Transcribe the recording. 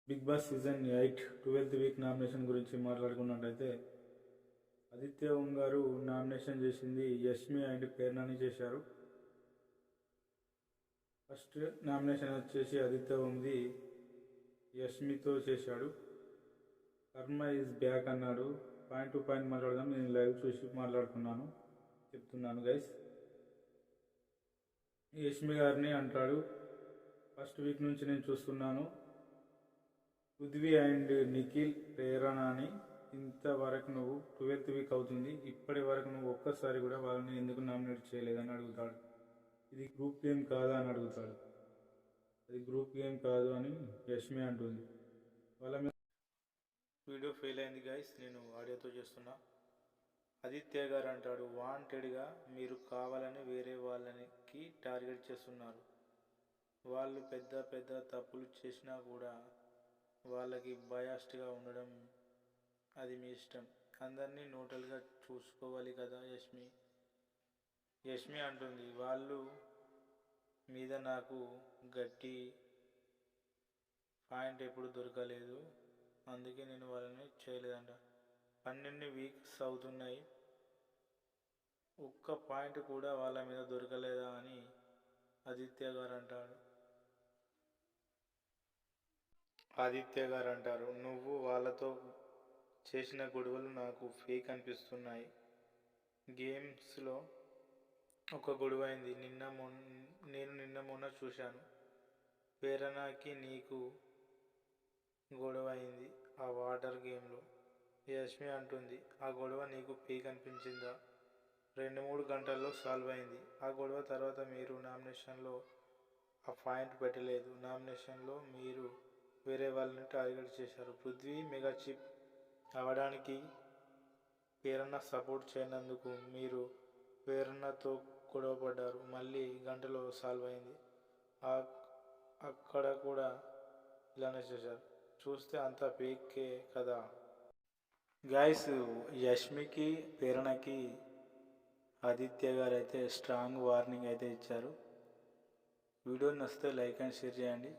Big Boss season 8 12th week nomination గురించి మాట్లాడుకున్నట్టయితే ఆదిత్య ఓం గారు నామినేషన్ చేసింది యష్మి అండ్ ప్రేరణని చేశారు. ఫస్ట్ నామినేషన్ వచ్చేసి ఆదిత్య ఓంది యష్మితో చేశాడు. కర్మ ఈజ్ బ్యాక్ అన్నాడు. పాయింట్ టు పాయింట్ మాట్లాడదాం. నేను లైవ్ చూసి చెప్తున్నాను గైస్. యష్మి గారిని అంటాడు, ఫస్ట్ వీక్ నుంచి నేను చూస్తున్నాను పృథ్వీ అండ్ నిఖిల్ ప్రేరణని ఇంతవరకు నువ్వు 12th వీక్ అవుతుంది, ఇప్పటి వరకు నువ్వు ఒక్కసారి కూడా వాళ్ళని ఎందుకు నామినేట్ చేయలేదని అడుగుతాడు. ఇది గ్రూప్ గేమ్ కాదా అని అడుగుతాడు. అది గ్రూప్ గేమ్ కాదు అని యష్మి అంటుంది. వాళ్ళ మీద వీడియో ఫెయిల్ అయింది గైస్, నేను ఆడియోతో చేస్తున్నా. ఆదిత్య గారు అంటాడు, వాంటెడ్గా మీరు కావాలని వేరే వాళ్ళకి టార్గెట్ చేస్తున్నారు. వాళ్ళు పెద్ద పెద్ద తప్పులు చేసినా కూడా వాళ్ళకి బయాస్డ్గా ఉండడం అది మీ ఇష్టం. అందరినీ న్యూట్రల్గా చూసుకోవాలి కదా యష్మి అంటుంది. వాళ్ళు మీద నాకు గట్టి పాయింట్ ఎప్పుడు దొరకలేదు, అందుకే నేను వాళ్ళని చేయలేదంట. 12 వీక్స్ అవుతున్నాయి, ఒక్క పాయింట్ కూడా వాళ్ళ మీద దొరకలేదా అని ఆదిత్య గారు అంటారు. నువ్వు వాళ్ళతో చేసిన గొడవలు నాకు ఫేక్ అనిపిస్తున్నాయి. గేమ్స్లో ఒక గొడవ అయింది, నేను నిన్న మొన్న చూశాను. ప్రేరణకి నీకు గొడవ అయింది ఆ వాటర్ గేమ్లో. యష్మి అంటుంది, ఆ గొడవ నీకు ఫేక్ అనిపించిందా? 2-3 గంటల్లో సాల్వ్ అయింది. ఆ గొడవ తర్వాత మీరు నామినేషన్లో ఆ పాయింట్ పెట్టలేదు. నామినేషన్లో మీరు వేరే వాళ్ళని టార్గెట్ చేశారు. పృథ్వీ మెగా చీఫ్ అవ్వడానికి ప్రేరణ సపోర్ట్ చేయనందుకు మీరు ప్రేరణతో గొడవపడ్డారు. మళ్ళీ గంటలో సాల్వ్ అయింది. అక్కడ కూడా ఇలానే చేశారు. చూస్తే అంతా ఫేకే కదా గైస్. యష్మికి ప్రేరణకి ఆదిత్య గారు అయితే స్ట్రాంగ్ వార్నింగ్ అయితే ఇచ్చారు. వీడియో నచ్చితే లైక్ అండ్ షేర్ చేయండి.